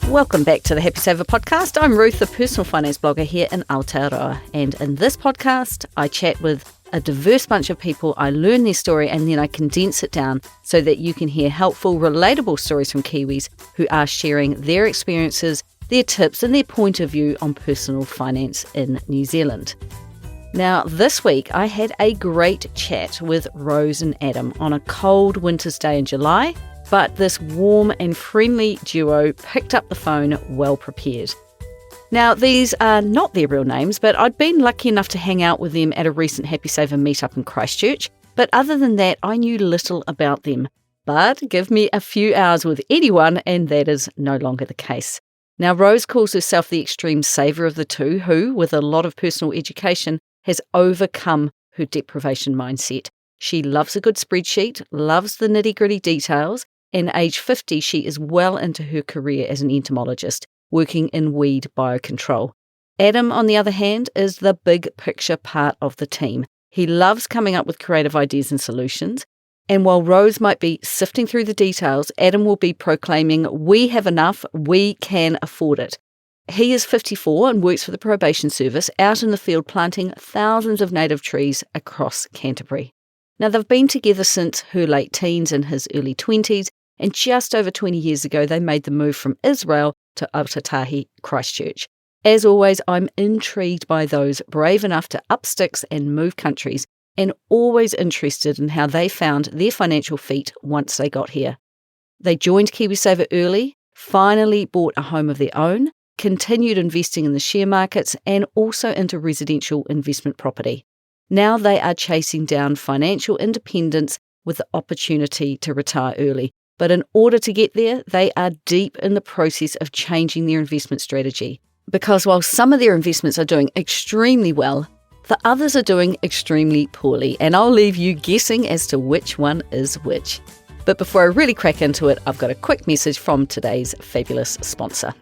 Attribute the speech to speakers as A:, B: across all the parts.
A: Welcome back to the Happy Saver podcast. I'm Ruth, the personal finance blogger here in Aotearoa. And in this podcast, I chat with a diverse bunch of people. I learn their story and then I condense it down so that you can hear helpful, relatable stories from Kiwis who are sharing their experiences, their tips and their point of view on personal finance in New Zealand. Now, this week I had a great chat with Rose and Adam on a cold winter's day in July. But this warm and friendly duo picked up the phone well prepared. Now, these are not their real names, but I'd been lucky enough to hang out with them at a recent Happy Saver meetup in Christchurch. But other than that, I knew little about them. But give me a few hours with anyone, and that is no longer the case. Now, Rose calls herself the extreme saver of the two, who, with a lot of personal education, has overcome her deprivation mindset. She loves a good spreadsheet, loves the nitty-gritty details, and age 50, she is well into her career as an entomologist, working in weed biocontrol. Adam, on the other hand, is the big picture part of the team. He loves coming up with creative ideas and solutions. And while Rose might be sifting through the details, Adam will be proclaiming, "We have enough, we can afford it." He is 54 and works for the probation service out in the field planting thousands of native trees across Canterbury. Now, they've been together since her late teens and his early 20s, and just over 20 years ago, they made the move from Israel to Ōtautahi Christchurch. As always, I'm intrigued by those brave enough to up sticks and move countries, and always interested in how they found their financial feet once they got here. They joined KiwiSaver early, finally bought a home of their own, continued investing in the share markets, and also into residential investment property. Now they are chasing down financial independence with the opportunity to retire early. But in order to get there, they are deep in the process of changing their investment strategy. Because while some of their investments are doing extremely well, the others are doing extremely poorly. And I'll leave you guessing as to which one is which. But before I really crack into it, I've got a quick message from today's fabulous sponsor.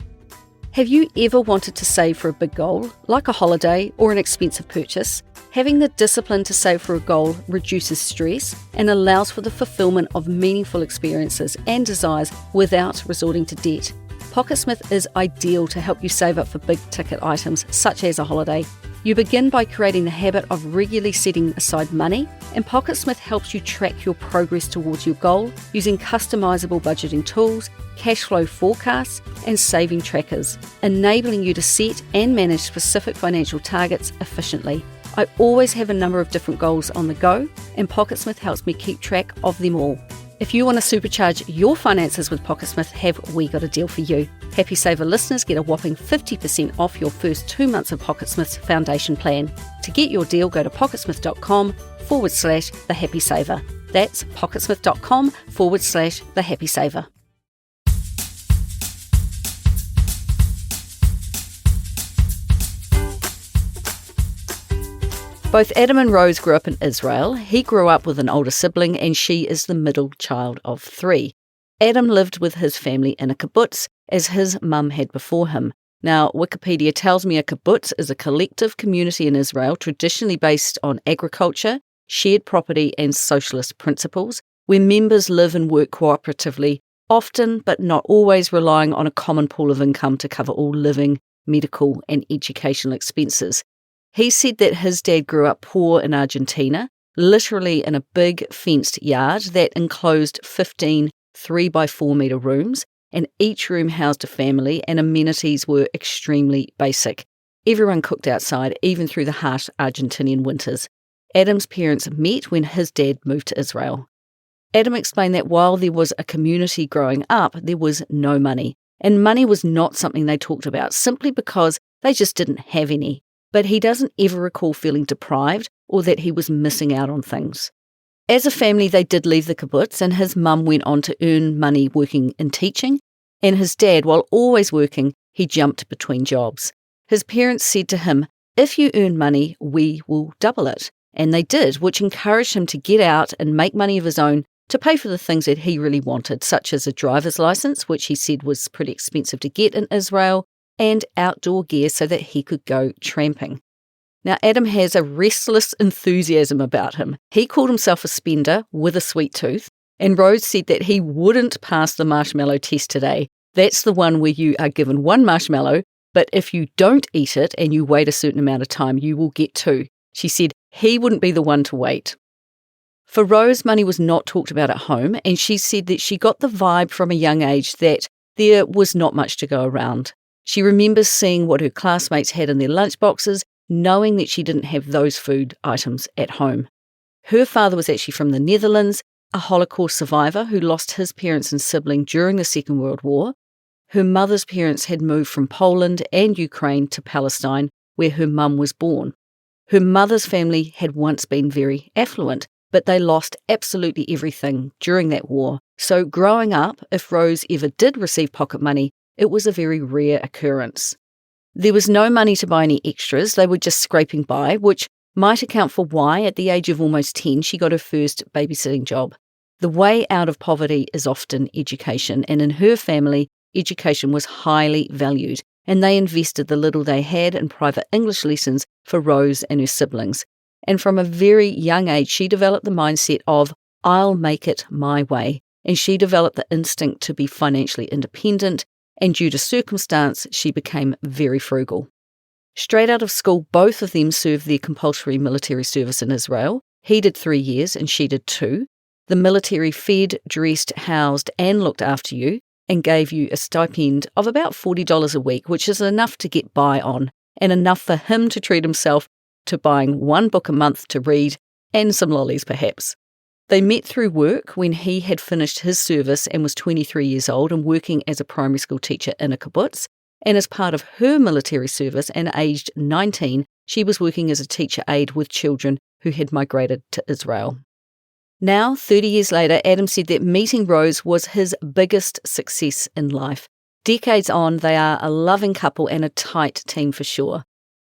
A: Have you ever wanted to save for a big goal, like a holiday or an expensive purchase? Having the discipline to save for a goal reduces stress and allows for the fulfillment of meaningful experiences and desires without resorting to debt. PocketSmith is ideal to help you save up for big-ticket items such as a holiday. You begin by creating the habit of regularly setting aside money, and PocketSmith helps you track your progress towards your goal using customizable budgeting tools, cash flow forecasts, and saving trackers, enabling you to set and manage specific financial targets efficiently. I always have a number of different goals on the go, and PocketSmith helps me keep track of them all. If you want to supercharge your finances with PocketSmith, have we got a deal for you? Happy Saver listeners get a whopping 50% off your first 2 months of PocketSmith's foundation plan. To get your deal, go to pocketsmith.com/the Happy Saver. That's pocketsmith.com/the Happy Saver. Both Adam and Rose grew up in Israel. He grew up with an older sibling and she is the middle child of 3. Adam lived with his family in a kibbutz, as his mum had before him. Now, Wikipedia tells me a kibbutz is a collective community in Israel traditionally based on agriculture, shared property and socialist principles, where members live and work cooperatively, often but not always relying on a common pool of income to cover all living, medical and educational expenses. He said that his dad grew up poor in Argentina, literally in a big fenced yard that enclosed 15 3x4 metre rooms, and each room housed a family and amenities were extremely basic. Everyone cooked outside, even through the harsh Argentinian winters. Adam's parents met when his dad moved to Israel. Adam explained that while there was a community growing up, there was no money. And money was not something they talked about, simply because they just didn't have any. But he doesn't ever recall feeling deprived or that he was missing out on things. As a family, they did leave the kibbutz, and his mum went on to earn money working in teaching, and his dad, while always working, he jumped between jobs. His parents said to him, "If you earn money, we will double it." And they did, which encouraged him to get out and make money of his own to pay for the things that he really wanted, such as a driver's license, which he said was pretty expensive to get in Israel, and outdoor gear so that he could go tramping. Now, Adam has a restless enthusiasm about him. He called himself a spender with a sweet tooth, and Rose said that he wouldn't pass the marshmallow test today. That's the one where you are given one marshmallow, but if you don't eat it and you wait a certain amount of time, you will get two. She said he wouldn't be the one to wait. For Rose, money was not talked about at home, and she said that she got the vibe from a young age that there was not much to go around. She remembers seeing what her classmates had in their lunchboxes, knowing that she didn't have those food items at home. Her father was actually from the Netherlands, a Holocaust survivor who lost his parents and sibling during the Second World War. Her mother's parents had moved from Poland and Ukraine to Palestine, where her mum was born. Her mother's family had once been very affluent, but they lost absolutely everything during that war. So growing up, if Rose ever did receive pocket money, it was a very rare occurrence. There was no money to buy any extras, they were just scraping by, which might account for why, at the age of almost 10, she got her first babysitting job. The way out of poverty is often education, and in her family, education was highly valued, and they invested the little they had in private English lessons for Rose and her siblings. And from a very young age, she developed the mindset of, I'll make it my way, and she developed the instinct to be financially independent, and due to circumstance, she became very frugal. Straight out of school, both of them served their compulsory military service in Israel. He did 3 years and she did 2. The military fed, dressed, housed and looked after you and gave you a stipend of about $40 a week, which is enough to get by on and enough for him to treat himself to buying 1 book a month to read and some lollies perhaps. They met through work when he had finished his service and was 23 years old and working as a primary school teacher in a kibbutz. And as part of her military service and aged 19, she was working as a teacher aide with children who had migrated to Israel. Now, 30 years later, Adam said that meeting Rose was his biggest success in life. Decades on, they are a loving couple and a tight team for sure.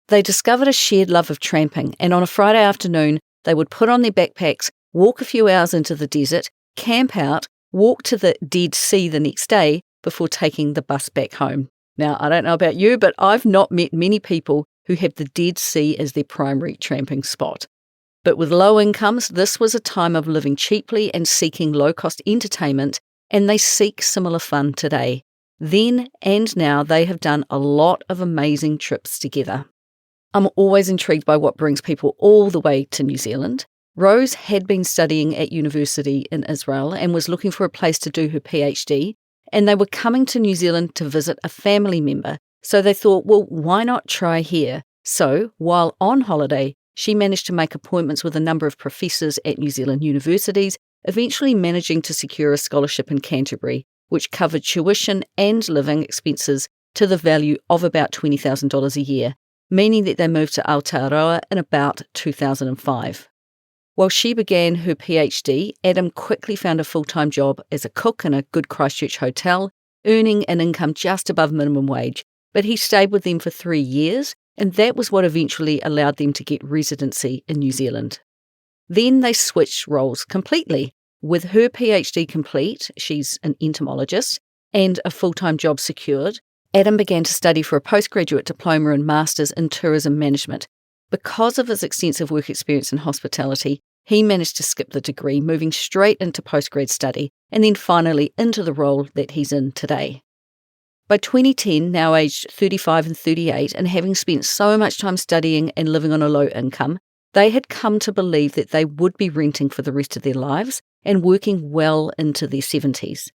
A: They discovered a shared love of tramping, and on a Friday afternoon, they would put on their backpacks, walk a few hours into the desert, camp out, walk to the Dead Sea the next day before taking the bus back home. Now, I don't know about you, but I've not met many people who have the Dead Sea as their primary tramping spot. But with low incomes, this was a time of living cheaply and seeking low-cost entertainment, and they seek similar fun today. Then and now, they have done a lot of amazing trips together. I'm always intrigued by what brings people all the way to New Zealand. Rose had been studying at university in Israel and was looking for a place to do her PhD, and they were coming to New Zealand to visit a family member, so they thought, well, why not try here? So, while on holiday, she managed to make appointments with a number of professors at New Zealand universities, eventually managing to secure a scholarship in Canterbury, which covered tuition and living expenses to the value of about $20,000 a year, meaning that they moved to Aotearoa in about 2005. While she began her PhD, Adam quickly found a full-time job as a cook in a good Christchurch hotel, earning an income just above minimum wage, but he stayed with them for 3 years, and that was what eventually allowed them to get residency in New Zealand. Then they switched roles completely. With her PhD complete, she's an entomologist, and a full-time job secured, Adam began to study for a postgraduate diploma and master's in tourism management. Because of his extensive work experience in hospitality, he managed to skip the degree, moving straight into postgrad study, and then finally into the role that he's in today. By 2010, now aged 35 and 38, and having spent so much time studying and living on a low income, they had come to believe that they would be renting for the rest of their lives and working well into their 70s.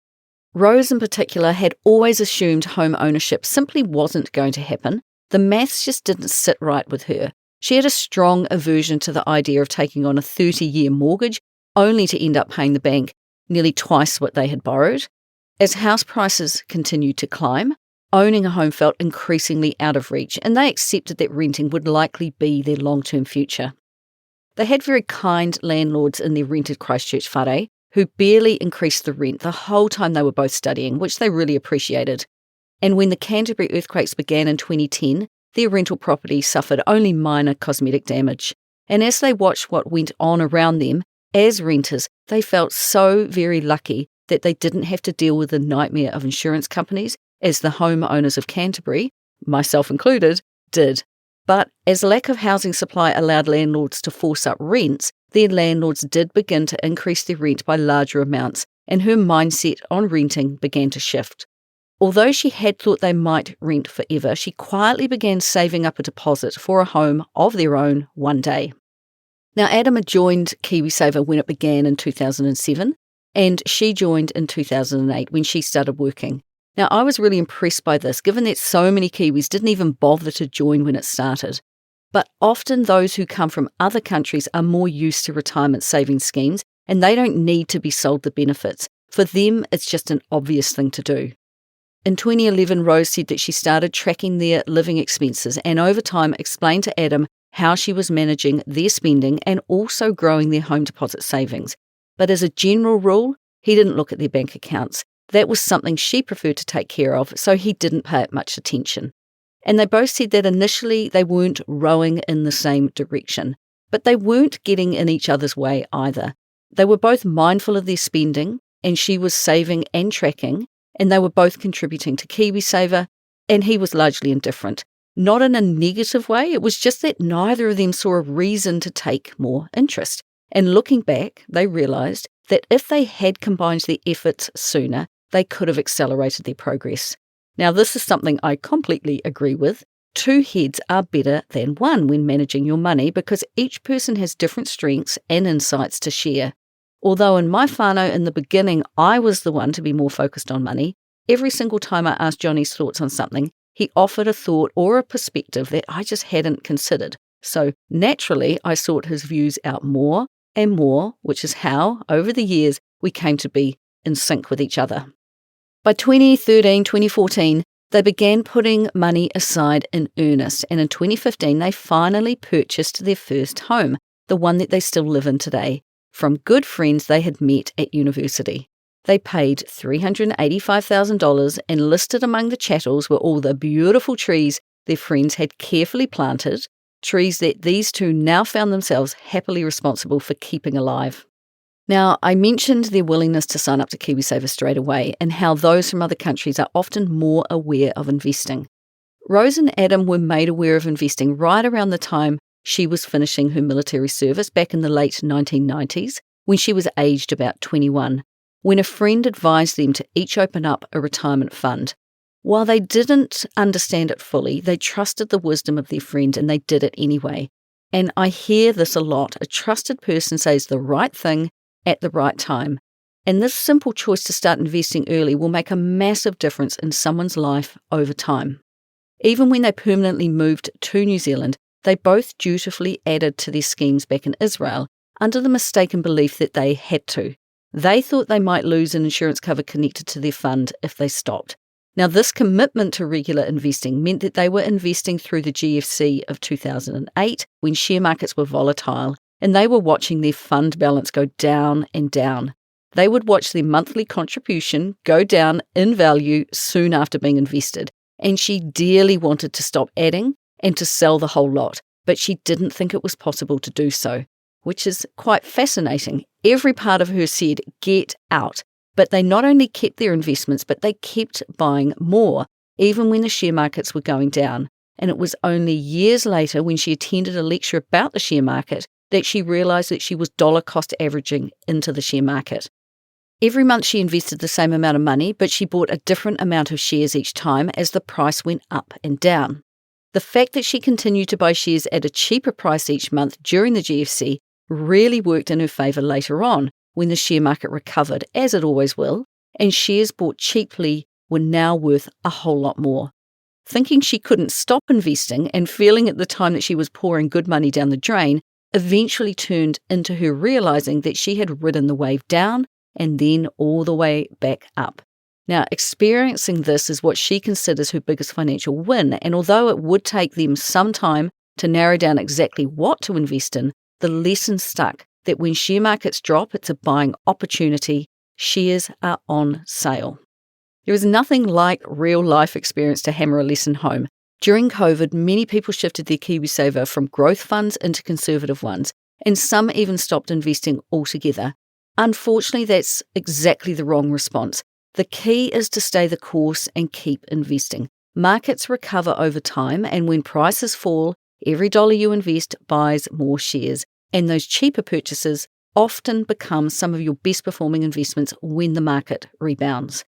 A: Rose in particular had always assumed home ownership simply wasn't going to happen. The maths just didn't sit right with her. She had a strong aversion to the idea of taking on a 30-year mortgage, only to end up paying the bank nearly twice what they had borrowed. As house prices continued to climb, owning a home felt increasingly out of reach, and they accepted that renting would likely be their long-term future. They had very kind landlords in their rented Christchurch whare, who barely increased the rent the whole time they were both studying, which they really appreciated. And when the Canterbury earthquakes began in 2010, their rental property suffered only minor cosmetic damage. And as they watched what went on around them, as renters, they felt so very lucky that they didn't have to deal with the nightmare of insurance companies, as the homeowners of Canterbury, myself included, did. But as lack of housing supply allowed landlords to force up rents, their landlords did begin to increase their rent by larger amounts, and her mindset on renting began to shift. Although she had thought they might rent forever, she quietly began saving up a deposit for a home of their own one day. Now, Adam had joined KiwiSaver when it began in 2007, and she joined in 2008 when she started working. Now, I was really impressed by this, given that so many Kiwis didn't even bother to join when it started. But often those who come from other countries are more used to retirement savings schemes, and they don't need to be sold the benefits. For them, it's just an obvious thing to do. In 2011, Rose said that she started tracking their living expenses and over time explained to Adam how she was managing their spending and also growing their home deposit savings. But as a general rule, he didn't look at their bank accounts. That was something she preferred to take care of, so he didn't pay it much attention. And they both said that initially they weren't rowing in the same direction, but they weren't getting in each other's way either. They were both mindful of their spending, and she was saving and tracking, and they were both contributing to KiwiSaver, and he was largely indifferent. Not in a negative way, it was just that neither of them saw a reason to take more interest. And looking back, they realised that if they had combined their efforts sooner, they could have accelerated their progress. Now, this is something I completely agree with. 2 heads are better than 1 when managing your money because each person has different strengths and insights to share. Although in my whānau in the beginning, I was the one to be more focused on money, every single time I asked Johnny's thoughts on something, he offered a thought or a perspective that I just hadn't considered. So naturally, I sought his views out more and more, which is how, over the years, we came to be in sync with each other. By 2013, 2014, they began putting money aside in earnest, and in 2015, they finally purchased their first home, the one that they still live in today, from good friends they had met at university. They paid $385,000 and listed among the chattels were all the beautiful trees their friends had carefully planted, trees that these two now found themselves happily responsible for keeping alive. Now, I mentioned their willingness to sign up to KiwiSaver straight away and how those from other countries are often more aware of investing. Rose and Adam were made aware of investing right around the time she was finishing her military service back in the late 1990s, when she was aged about 21, when a friend advised them to each open up a retirement fund. While they didn't understand it fully, they trusted the wisdom of their friend and they did it anyway. And I hear this a lot. A trusted person says the right thing at the right time. And this simple choice to start investing early will make a massive difference in someone's life over time. Even when they permanently moved to New Zealand, they both dutifully added to their schemes back in Israel under the mistaken belief that they had to. They thought they might lose an insurance cover connected to their fund if they stopped. Now, this commitment to regular investing meant that they were investing through the GFC of 2008 when share markets were volatile, and they were watching their fund balance go down and down. They would watch their monthly contribution go down in value soon after being invested, and she dearly wanted to stop adding and to sell the whole lot, but she didn't think it was possible to do so, which is quite fascinating. Every part of her said, get out. But they not only kept their investments, but they kept buying more, even when the share markets were going down. And it was only years later, when she attended a lecture about the share market, that she realised that she was dollar cost averaging into the share market. Every month she invested the same amount of money, but she bought a different amount of shares each time as the price went up and down. The fact that she continued to buy shares at a cheaper price each month during the GFC really worked in her favour later on, when the share market recovered, as it always will, and shares bought cheaply were now worth a whole lot more. Thinking she couldn't stop investing and feeling at the time that she was pouring good money down the drain eventually turned into her realising that she had ridden the wave down and then all the way back up. Now, experiencing this is what she considers her biggest financial win, and although it would take them some time to narrow down exactly what to invest in, the lesson stuck that when share markets drop, it's a buying opportunity. Shares are on sale. There is nothing like real-life experience to hammer a lesson home. During COVID, many people shifted their KiwiSaver from growth funds into conservative ones, and some even stopped investing altogether. Unfortunately, that's exactly the wrong response. The key is to stay the course and keep investing. Markets recover over time, and when prices fall, every dollar you invest buys more shares, and those cheaper purchases often become some of your best performing investments when the market rebounds.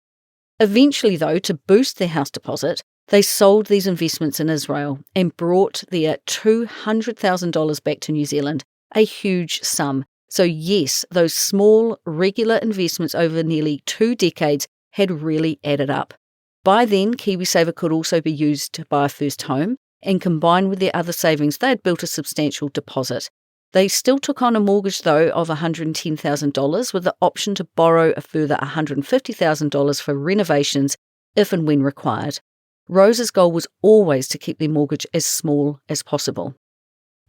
A: Eventually, though, to boost their house deposit, they sold these investments in Israel and brought their $200,000 back to New Zealand, a huge sum. So yes, those small, regular investments over nearly 2 decades had really added up. By then, KiwiSaver could also be used to buy a first home, and combined with their other savings, they had built a substantial deposit. They still took on a mortgage, though, of $110,000 with the option to borrow a further $150,000 for renovations if and when required. Rose's goal was always to keep their mortgage as small as possible.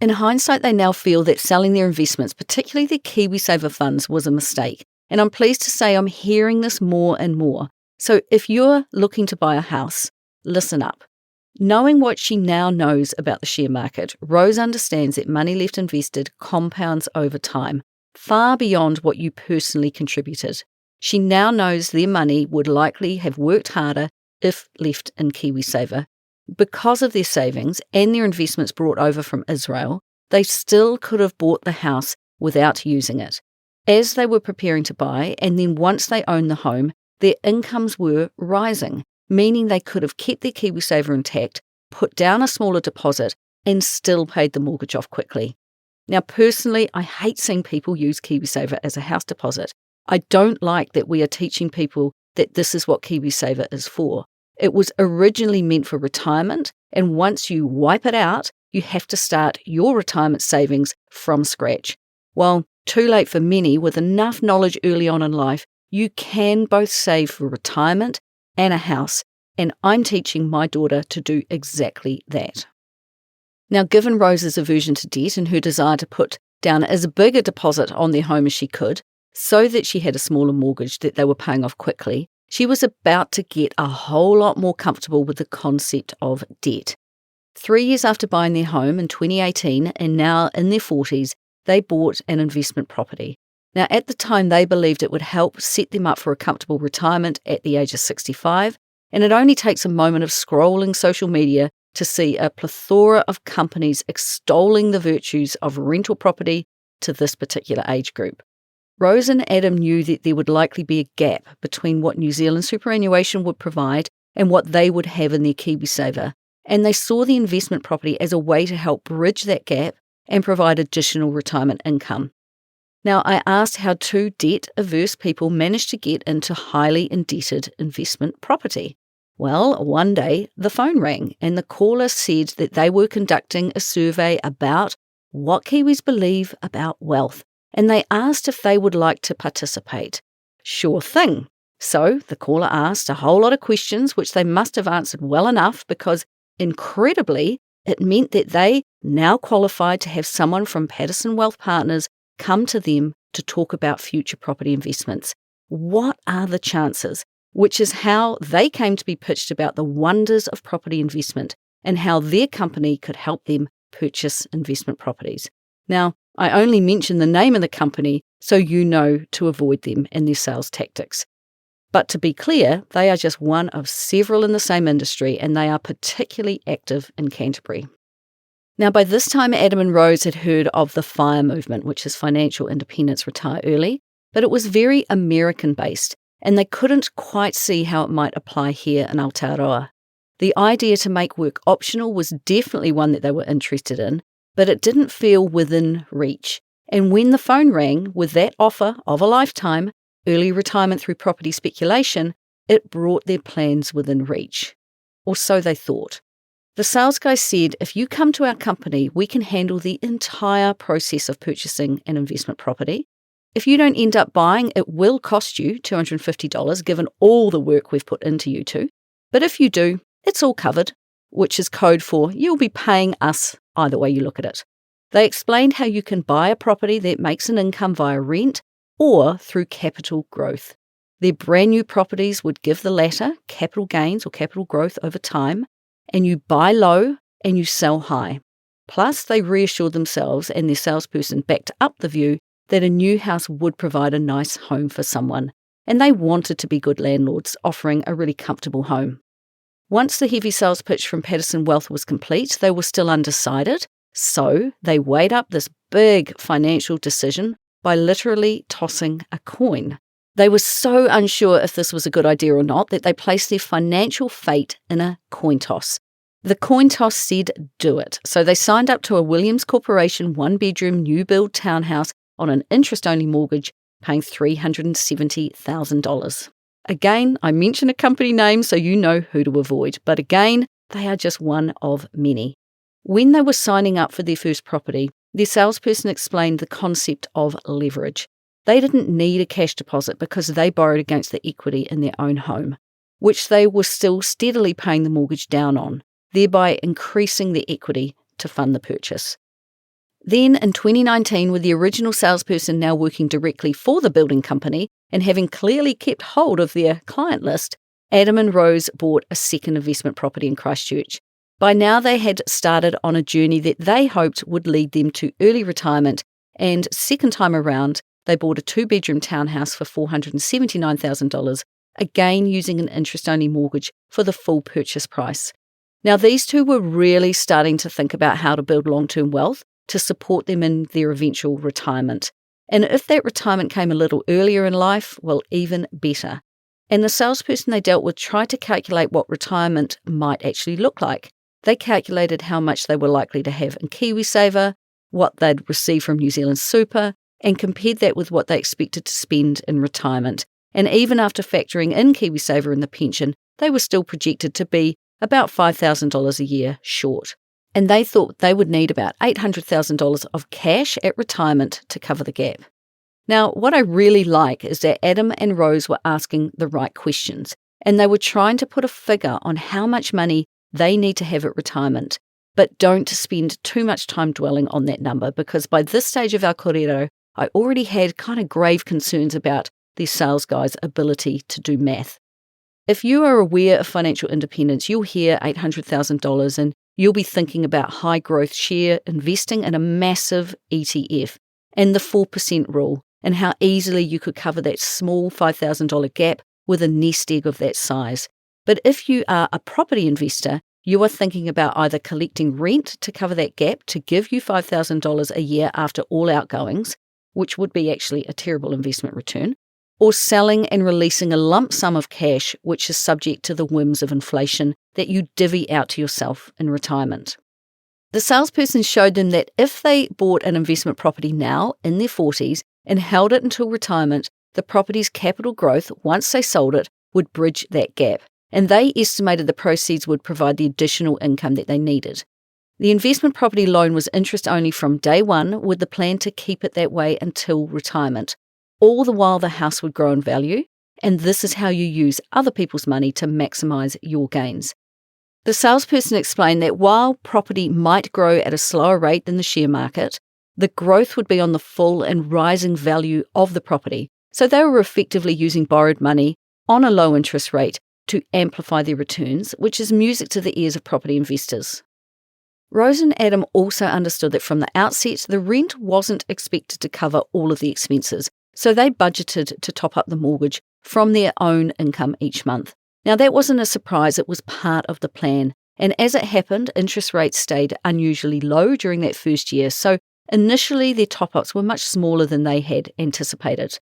A: In hindsight, they now feel that selling their investments, particularly their KiwiSaver funds, was a mistake. And I'm pleased to say I'm hearing this more and more. So if you're looking to buy a house, listen up. Knowing what she now knows about the share market, Rose understands that money left invested compounds over time, far beyond what you personally contributed. She now knows their money would likely have worked harder if left in KiwiSaver. Because of their savings and their investments brought over from Israel, they still could have bought the house without using it. As they were preparing to buy, and then once they owned the home, their incomes were rising, meaning they could have kept their KiwiSaver intact, put down a smaller deposit, and still paid the mortgage off quickly. Now, personally, I hate seeing people use KiwiSaver as a house deposit. I don't like that we are teaching people that this is what KiwiSaver is for. It was originally meant for retirement, and once you wipe it out, you have to start your retirement savings from scratch. While too late for many, with enough knowledge early on in life, you can both save for retirement and a house, and I'm teaching my daughter to do exactly that. Now, given Rose's aversion to debt and her desire to put down as big a deposit on their home as she could, so that she had a smaller mortgage that they were paying off quickly, she was about to get a whole lot more comfortable with the concept of debt. 3 years after buying their home in 2018, and now in their 40s, they bought an investment property. Now, at the time, they believed it would help set them up for a comfortable retirement at the age of 65, and it only takes a moment of scrolling social media to see a plethora of companies extolling the virtues of rental property to this particular age group. Rose and Adam knew that there would likely be a gap between what New Zealand superannuation would provide and what they would have in their KiwiSaver, and they saw the investment property as a way to help bridge that gap and provide additional retirement income. Now, I asked how 2 debt-averse people managed to get into highly indebted investment property. Well, one day the phone rang and the caller said that they were conducting a survey about what Kiwis believe about wealth, and they asked if they would like to participate. Sure thing. So the caller asked a whole lot of questions which they must have answered well enough because, incredibly, it meant that they now qualified to have someone from Patterson Wealth Partners come to them to talk about future property investments. What are the chances? Which is how they came to be pitched about the wonders of property investment and how their company could help them purchase investment properties. Now, I only mention the name of the company so you know to avoid them in their sales tactics. But to be clear, they are just one of several in the same industry, and they are particularly active in Canterbury. Now, by this time, Adam and Rose had heard of the FIRE movement, which is Financial Independence Retire Early, but it was very American-based, and they couldn't quite see how it might apply here in Aotearoa. The idea to make work optional was definitely one that they were interested in, but it didn't feel within reach. And when the phone rang with that offer of a lifetime, early retirement through property speculation, it brought their plans within reach. Or so they thought. The sales guy said, if you come to our company, we can handle the entire process of purchasing an investment property. If you don't end up buying, it will cost you $250 given all the work we've put into you two. But if you do, it's all covered, which is code for you'll be paying us either way you look at it. They explained how you can buy a property that makes an income via rent or through capital growth. Their brand new properties would give the latter capital gains or capital growth over time, and you buy low and you sell high. Plus, they reassured themselves, and their salesperson backed up the view that a new house would provide a nice home for someone, and they wanted to be good landlords, offering a really comfortable home. Once the heavy sales pitch from Patterson Wealth was complete, they were still undecided, so they weighed up this big financial decision by literally tossing a coin. They were so unsure if this was a good idea or not that they placed their financial fate in a coin toss. The coin toss said do it, so they signed up to a Williams Corporation one-bedroom new build townhouse on an interest-only mortgage, paying $370,000. Again, I mention a company name so you know who to avoid, but again, they are just one of many. When they were signing up for their first property, their salesperson explained the concept of leverage. They didn't need a cash deposit because they borrowed against the equity in their own home, which they were still steadily paying the mortgage down on, thereby increasing the equity to fund the purchase. Then in 2019, with the original salesperson now working directly for the building company and having clearly kept hold of their client list, Adam and Rose bought a second investment property in Christchurch. By now they had started on a journey that they hoped would lead them to early retirement, and second time around, they bought a two-bedroom townhouse for $479,000, again using an interest-only mortgage for the full purchase price. Now these two were really starting to think about how to build long-term wealth to support them in their eventual retirement. And if that retirement came a little earlier in life, well, even better. And the salesperson they dealt with tried to calculate what retirement might actually look like. They calculated how much they were likely to have in KiwiSaver, what they'd receive from New Zealand Super, and compared that with what they expected to spend in retirement. And even after factoring in KiwiSaver and the pension, they were still projected to be about $5,000 a year short. And they thought they would need about $800,000 of cash at retirement to cover the gap. Now, what I really like is that Adam and Rose were asking the right questions, and they were trying to put a figure on how much money they need to have at retirement, but don't spend too much time dwelling on that number, because by this stage of our kōrero, I already had kind of grave concerns about these sales guys' ability to do math. If you are aware of financial independence, you'll hear $800,000 and you'll be thinking about high growth share investing in a massive ETF and the 4% rule and how easily you could cover that small $5,000 gap with a nest egg of that size. But if you are a property investor, you are thinking about either collecting rent to cover that gap to give you $5,000 a year after all outgoings, which would be actually a terrible investment return, or selling and releasing a lump sum of cash which is subject to the whims of inflation that you divvy out to yourself in retirement. The salesperson showed them that if they bought an investment property now in their 40s and held it until retirement, the property's capital growth, once they sold it, would bridge that gap, and they estimated the proceeds would provide the additional income that they needed. The investment property loan was interest only from day one, with the plan to keep it that way until retirement. All the while the house would grow in value, and this is how you use other people's money to maximise your gains. The salesperson explained that while property might grow at a slower rate than the share market, the growth would be on the full and rising value of the property, so they were effectively using borrowed money on a low interest rate to amplify their returns, which is music to the ears of property investors. Rose and Adam also understood that from the outset, the rent wasn't expected to cover all of the expenses, so they budgeted to top up the mortgage from their own income each month. Now that wasn't a surprise, it was part of the plan. And as it happened, interest rates stayed unusually low during that first year, so initially their top-ups were much smaller than they had anticipated.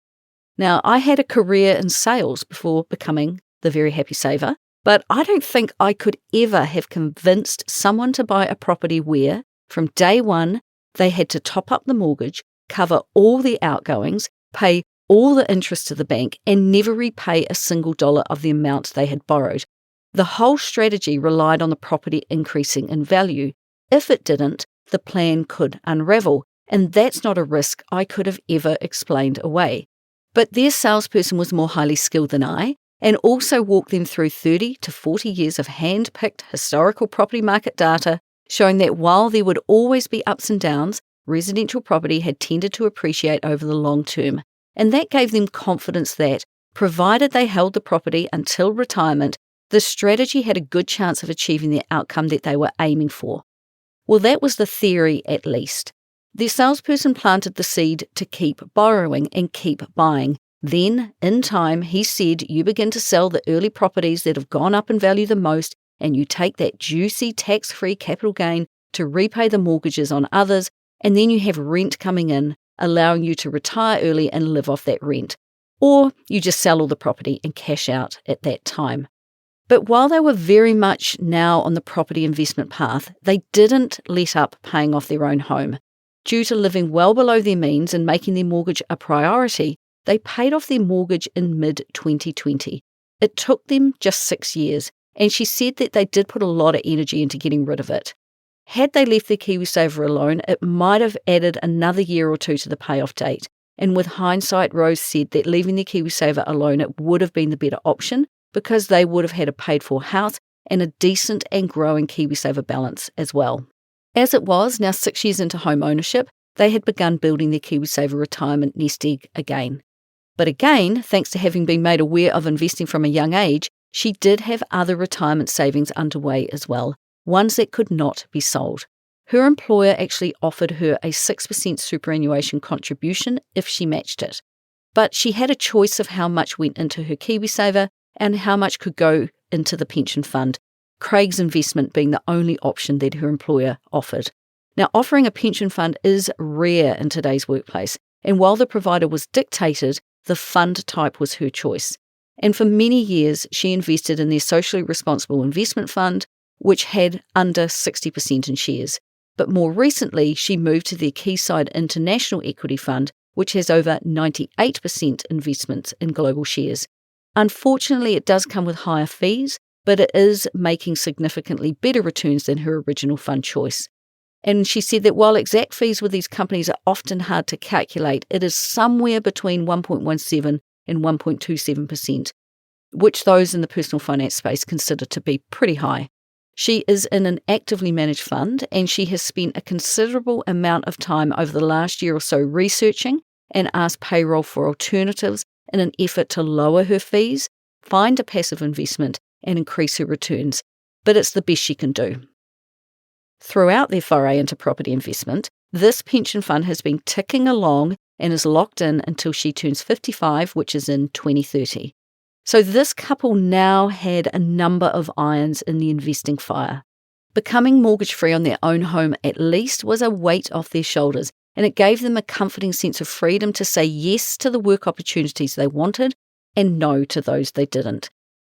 A: Now, I had a career in sales before becoming the very happy saver, but I don't think I could ever have convinced someone to buy a property where, from day one, they had to top up the mortgage, cover all the outgoings, pay all the interest to the bank, and never repay a single dollar of the amount they had borrowed. The whole strategy relied on the property increasing in value. If it didn't, the plan could unravel, and that's not a risk I could have ever explained away. But their salesperson was more highly skilled than I, and also walked them through 30 to 40 years of hand-picked historical property market data, showing that while there would always be ups and downs, residential property had tended to appreciate over the long term, and that gave them confidence that, provided they held the property until retirement, the strategy had a good chance of achieving the outcome that they were aiming for. Well, that was the theory at least. The salesperson planted the seed to keep borrowing and keep buying. Then, in time, he said you begin to sell the early properties that have gone up in value the most, and you take that juicy tax-free capital gain to repay the mortgages on others, and then you have rent coming in, allowing you to retire early and live off that rent. or you just sell all the property and cash out at that time. But while they were very much now on the property investment path, they didn't let up paying off their own home. Due to living well below their means and making their mortgage a priority, they paid off their mortgage in mid-2020. It took them just 6 years, and she said that they did put a lot of energy into getting rid of it. Had they left their KiwiSaver alone, it might have added another year or two to the payoff date. And with hindsight, Rose said that leaving their KiwiSaver alone, it would have been the better option because they would have had a paid-for house and a decent and growing KiwiSaver balance as well. As it was, now 6 years into home ownership, they had begun building their KiwiSaver retirement nest egg again. But again, thanks to having been made aware of investing from a young age, she did have other retirement savings underway as well, ones that could not be sold. Her employer actually offered her a 6% superannuation contribution if she matched it. But she had a choice of how much went into her KiwiSaver and how much could go into the pension fund, Craig's investment being the only option that her employer offered. Now, offering a pension fund is rare in today's workplace, and while the provider was dictated, the fund type was her choice. And for many years, she invested in their socially responsible investment fund, which had under 60% in shares. But more recently, she moved to their Quayside International Equity Fund, which has over 98% investments in global shares. Unfortunately, it does come with higher fees, but it is making significantly better returns than her original fund choice. And she said that while exact fees with these companies are often hard to calculate, it is somewhere between 1.17 and 1.27%, which those in the personal finance space consider to be pretty high. She is in an actively managed fund, and she has spent a considerable amount of time over the last year or so researching and asked payroll for alternatives in an effort to lower her fees, find a passive investment, and increase her returns. But it's the best she can do. Throughout their foray into property investment, this pension fund has been ticking along and is locked in until she turns 55, which is in 2030. So this couple now had a number of irons in the investing fire. Becoming mortgage-free on their own home at least was a weight off their shoulders, and it gave them a comforting sense of freedom to say yes to the work opportunities they wanted and no to those they didn't.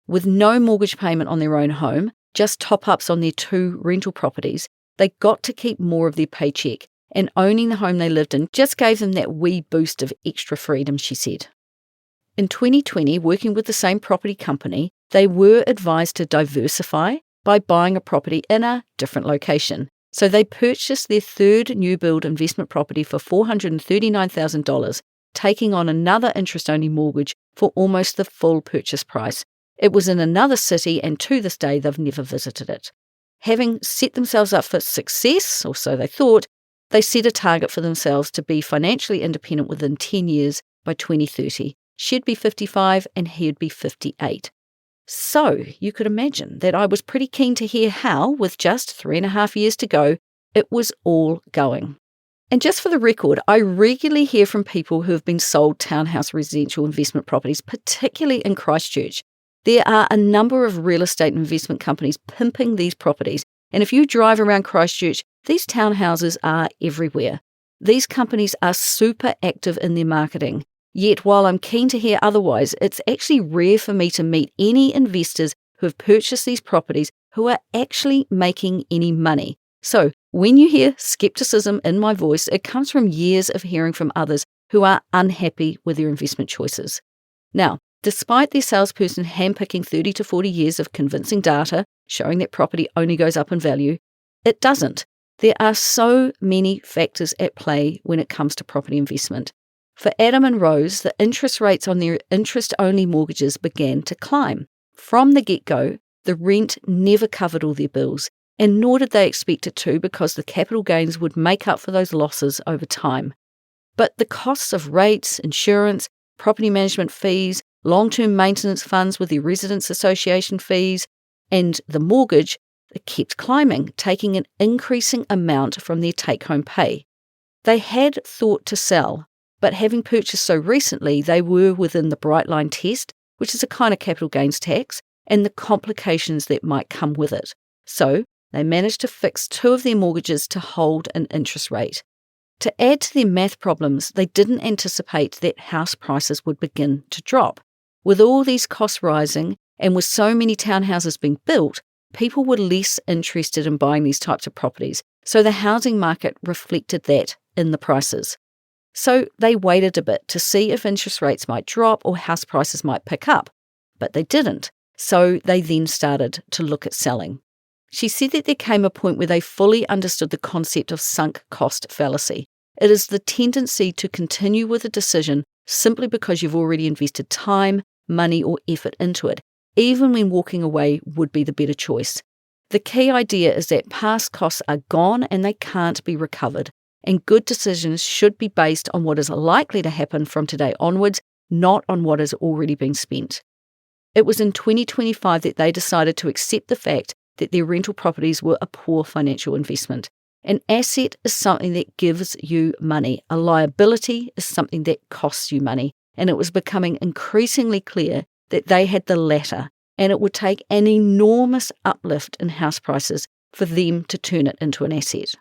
A: With no mortgage payment on their own home, just top-ups on their 2 rental properties, they got to keep more of their paycheck, and owning the home they lived in just gave them that wee boost of extra freedom, she said. In 2020, working with the same property company, they were advised to diversify by buying a property in a different location. So they purchased their 3rd new build investment property for $439,000, taking on another interest-only mortgage for almost the full purchase price. It was in another city, and to this day they've never visited it. Having set themselves up for success, or so they thought, they set a target for themselves to be financially independent within 10 years by 2030. She'd be 55 and he'd be 58. So you could imagine that I was pretty keen to hear how, with just 3.5 years to go, it was all going. And just for the record, I regularly hear from people who have been sold townhouse residential investment properties, particularly in Christchurch. There are a number of real estate investment companies pimping these properties, and if you drive around Christchurch, these townhouses are everywhere. These companies are super active in their marketing. Yet while I'm keen to hear otherwise, it's actually rare for me to meet any investors who have purchased these properties who are actually making any money. So when you hear skepticism in my voice, it comes from years of hearing from others who are unhappy with their investment choices. Now, despite their salesperson handpicking 30 to 40 years of convincing data showing that property only goes up in value, it doesn't. There are so many factors at play when it comes to property investment. For Adam and Rose, the interest rates on their interest-only mortgages began to climb. From the get-go, the rent never covered all their bills, and nor did they expect it to because the capital gains would make up for those losses over time. But the costs of rates, insurance, property management fees, long-term maintenance funds with their residents association fees, and the mortgage kept climbing, taking an increasing amount from their take-home pay. They had thought to sell, but having purchased so recently, they were within the bright line test, which is a kind of capital gains tax, and the complications that might come with it. So they managed to fix 2 of their mortgages to hold an interest rate. To add to their math problems, they didn't anticipate that house prices would begin to drop. With all these costs rising, and with so many townhouses being built, people were less interested in buying these types of properties, so the housing market reflected that in the prices. So they waited a bit to see if interest rates might drop or house prices might pick up, but they didn't, so they then started to look at selling. She said that there came a point where they fully understood the concept of sunk cost fallacy. It is the tendency to continue with a decision simply because you've already invested time, money, or effort into it, even when walking away would be the better choice. The key idea is that past costs are gone and they can't be recovered, and good decisions should be based on what is likely to happen from today onwards, not on what has already been spent. It was in 2025 that they decided to accept the fact that their rental properties were a poor financial investment. An asset is something that gives you money. A liability is something that costs you money, and it was becoming increasingly clear that they had the latter, and it would take an enormous uplift in house prices for them to turn it into an asset.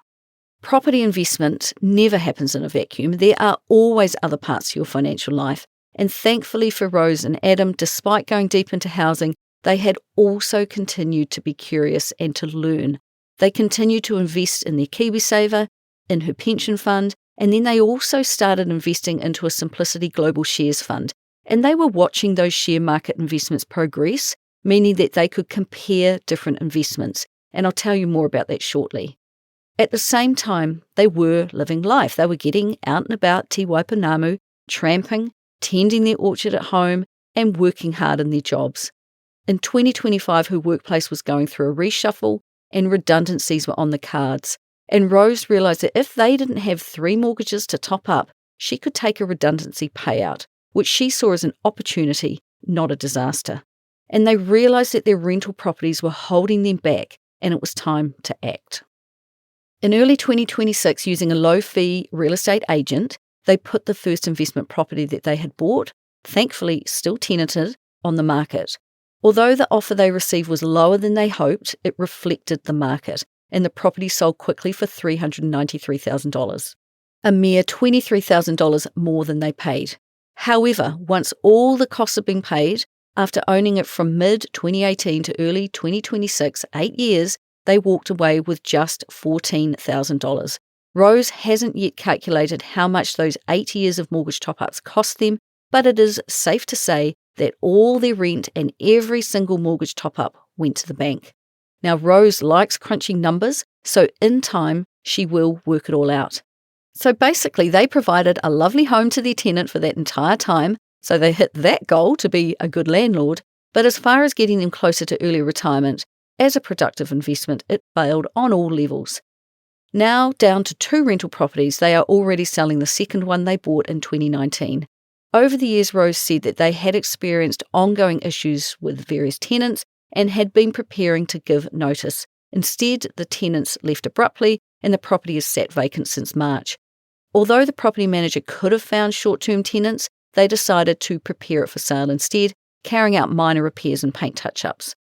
A: Property investment never happens in a vacuum. There are always other parts to your financial life, and thankfully for Rose and Adam, despite going deep into housing, they had also continued to be curious and to learn. They continued to invest in their KiwiSaver, in her pension fund, and then they also started investing into a Simplicity Global Shares fund. And they were watching those share market investments progress, meaning that they could compare different investments. And I'll tell you more about that shortly. At the same time, they were living life. They were getting out and about Te Waipounamu, tramping, tending their orchard at home, and working hard in their jobs. In 2025, her workplace was going through a reshuffle, and redundancies were on the cards. And Rose realised that if they didn't have 3 mortgages to top up, she could take a redundancy payout, which she saw as an opportunity, not a disaster. And they realised that their rental properties were holding them back, and it was time to act. In early 2026, using a low-fee real estate agent, they put the first investment property that they had bought, thankfully still tenanted, on the market. Although the offer they received was lower than they hoped, it reflected the market, and the property sold quickly for $393,000, a mere $23,000 more than they paid. However, once all the costs had been paid, after owning it from mid-2018 to early 2026, 8 years, they walked away with just $14,000. Rose hasn't yet calculated how much those 8 years of mortgage top-ups cost them, but it is safe to say that all their rent and every single mortgage top-up went to the bank. Now, Rose likes crunching numbers, so in time, she will work it all out. So basically, they provided a lovely home to their tenant for that entire time, so they hit that goal to be a good landlord, but as far as getting them closer to early retirement, as a productive investment, it failed on all levels. Now down to 2 rental properties, they are already selling the second one they bought in 2019. Over the years, Rose said that they had experienced ongoing issues with various tenants and had been preparing to give notice. Instead, the tenants left abruptly and the property has sat vacant since March. Although the property manager could have found short-term tenants, they decided to prepare it for sale instead, carrying out minor repairs and paint touch-ups.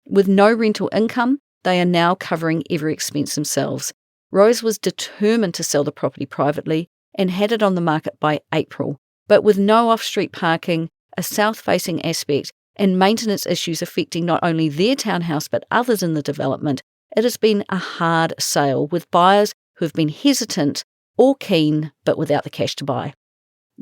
A: With no rental income, they are now covering every expense themselves. Rose was determined to sell the property privately and had it on the market by April, but with no off-street parking, a south-facing aspect, and maintenance issues affecting not only their townhouse but others in the development, it has been a hard sale with buyers who have been hesitant or keen but without the cash to buy.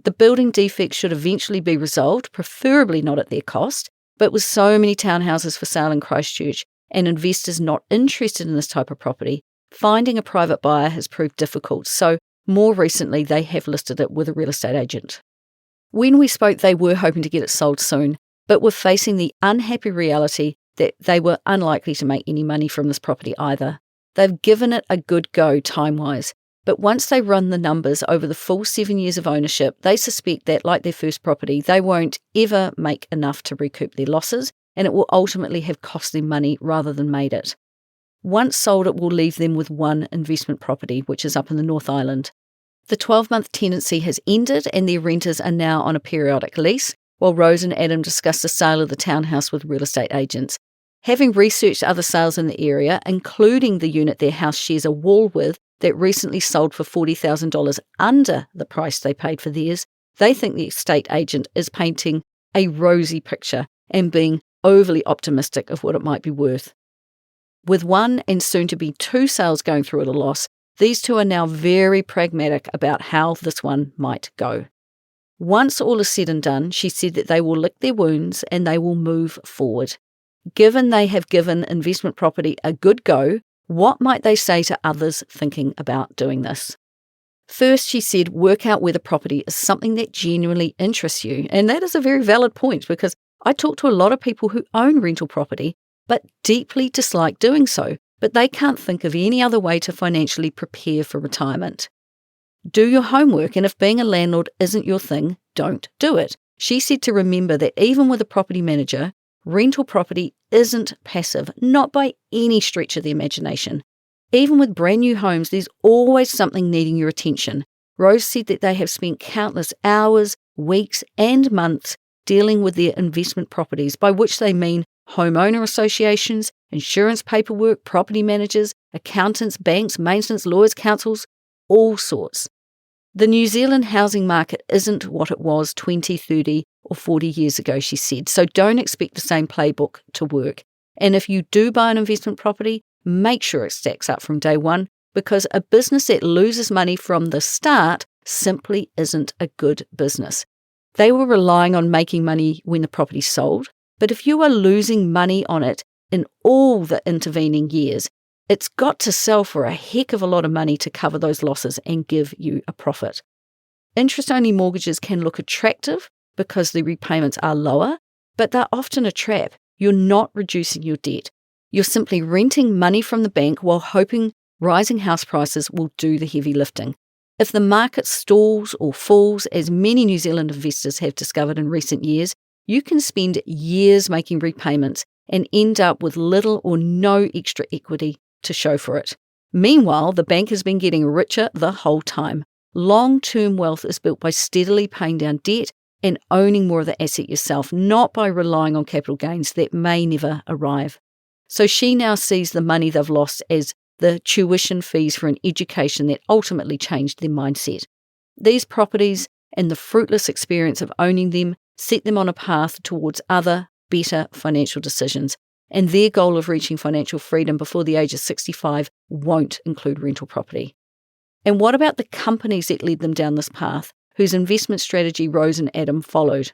A: The building defects should eventually be resolved, preferably not at their cost, but with so many townhouses for sale in Christchurch and investors not interested in this type of property, finding a private buyer has proved difficult, so more recently they have listed it with a real estate agent. When we spoke, they were hoping to get it sold soon, but were facing the unhappy reality that they were unlikely to make any money from this property either. They've given it a good go time-wise, but once they run the numbers over the full 7 years of ownership, they suspect that, like their first property, they won't ever make enough to recoup their losses, and it will ultimately have cost them money rather than made it. Once sold, it will leave them with one investment property, which is up in the North Island. The 12-month tenancy has ended and their renters are now on a periodic lease, while Rose and Adam discuss the sale of the townhouse with real estate agents. Having researched other sales in the area, including the unit their house shares a wall with, that recently sold for $40,000 under the price they paid for theirs, they think the estate agent is painting a rosy picture and being overly optimistic of what it might be worth. With one and soon to be two sales going through at a loss, these two are now very pragmatic about how this one might go. Once all is said and done, she said that they will lick their wounds and they will move forward. Given they have given investment property a good go, what might they say to others thinking about doing this? First, she said, work out whether property is something that genuinely interests you. And that is a very valid point, because I talk to a lot of people who own rental property but deeply dislike doing so, but they can't think of any other way to financially prepare for retirement. Do your homework, and if being a landlord isn't your thing, don't do it. She said to remember that even with a property manager, rental property isn't passive, not by any stretch of the imagination. Even with brand new homes, there's always something needing your attention. Rose said that they have spent countless hours, weeks, and months dealing with their investment properties, by which they mean homeowner associations, insurance paperwork, property managers, accountants, banks, maintenance, lawyers, councils, all sorts. The New Zealand housing market isn't what it was 20, 30 or 40 years ago, she said, so don't expect the same playbook to work. And if you do buy an investment property, make sure it stacks up from day one, because a business that loses money from the start simply isn't a good business. They were relying on making money when the property sold, but if you are losing money on it in all the intervening years, it's got to sell for a heck of a lot of money to cover those losses and give you a profit. Interest-only mortgages can look attractive because the repayments are lower, but they're often a trap. You're not reducing your debt. You're simply renting money from the bank while hoping rising house prices will do the heavy lifting. If the market stalls or falls, as many New Zealand investors have discovered in recent years, you can spend years making repayments and end up with little or no extra equity to show for it. Meanwhile, the bank has been getting richer the whole time. Long-term wealth is built by steadily paying down debt and owning more of the asset yourself, not by relying on capital gains that may never arrive. So she now sees the money they've lost as the tuition fees for an education that ultimately changed their mindset. These properties and the fruitless experience of owning them set them on a path towards other, better financial decisions, and their goal of reaching financial freedom before the age of 65 won't include rental property. And what about the companies that led them down this path, whose investment strategy Rose and Adam followed?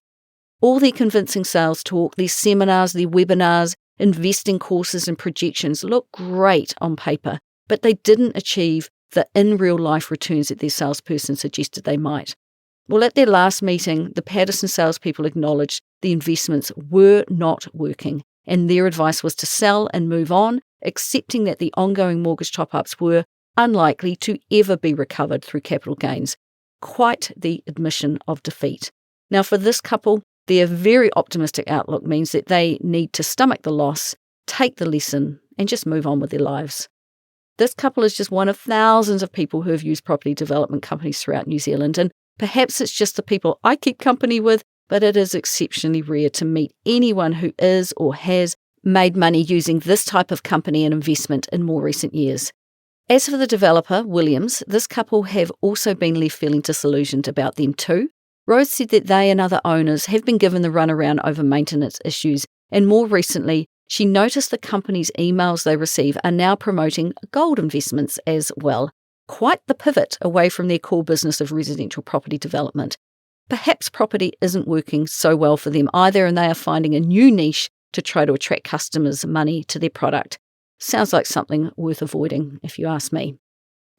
A: All their convincing sales talk, their seminars, their webinars, investing courses and projections look great on paper, but they didn't achieve the in-real-life returns that their salesperson suggested they might. Well, at their last meeting, the Patterson salespeople acknowledged the investments were not working, and their advice was to sell and move on, accepting that the ongoing mortgage top-ups were unlikely to ever be recovered through capital gains. Quite the admission of defeat. Now, for this couple, their very optimistic outlook means that they need to stomach the loss, take the lesson, and just move on with their lives. This couple is just one of thousands of people who have used property development companies throughout New Zealand, and perhaps it's just the people I keep company with, but it is exceptionally rare to meet anyone who is or has made money using this type of company and investment in more recent years. As for the developer, Williams, this couple have also been left feeling disillusioned about them too. Rose said that they and other owners have been given the runaround over maintenance issues, and more recently, she noticed the company's emails they receive are now promoting gold investments as well. Quite the pivot away from their core business of residential property development. Perhaps property isn't working so well for them either, and they are finding a new niche to try to attract customers' money to their product. Sounds like something worth avoiding, if you ask me.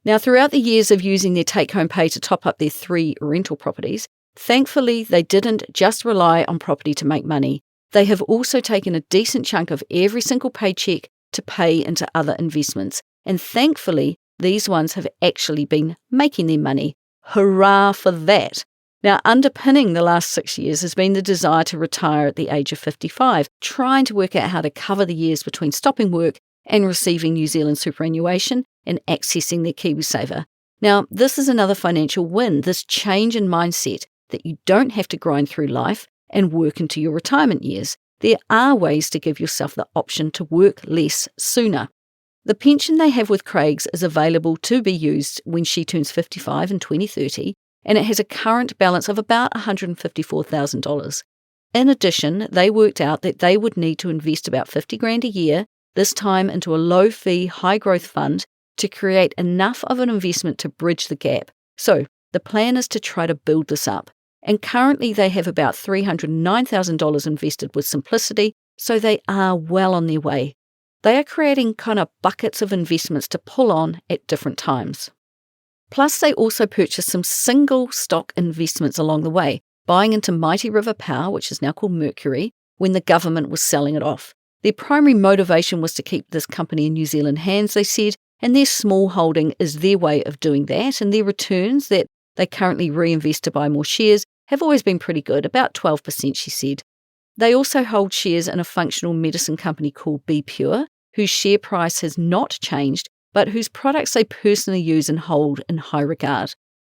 A: Now, throughout the years of using their take-home pay to top up their 3 rental properties, thankfully they didn't just rely on property to make money. They have also taken a decent chunk of every single paycheck to pay into other investments, and thankfully these ones have actually been making their money. Hurrah for that! Now, underpinning the last 6 years has been the desire to retire at the age of 55, trying to work out how to cover the years between stopping work and receiving New Zealand superannuation and accessing their KiwiSaver. Now, this is another financial win, this change in mindset that you don't have to grind through life and work into your retirement years. There are ways to give yourself the option to work less sooner. The pension they have with Craig's is available to be used when she turns 55 in 2030, and it has a current balance of about $154,000. In addition, they worked out that they would need to invest about $50,000 a year, this time into a low-fee, high-growth fund to create enough of an investment to bridge the gap. So the plan is to try to build this up. And currently they have about $309,000 invested with Simplicity, so they are well on their way. They are creating kind of buckets of investments to pull on at different times. Plus, they also purchased some single stock investments along the way, buying into Mighty River Power, which is now called Mercury, when the government was selling it off. Their primary motivation was to keep this company in New Zealand hands, they said, and their small holding is their way of doing that, and their returns that they currently reinvest to buy more shares have always been pretty good, about 12%, she said. They also hold shares in a functional medicine company called Be Pure, whose share price has not changed, but whose products they personally use and hold in high regard.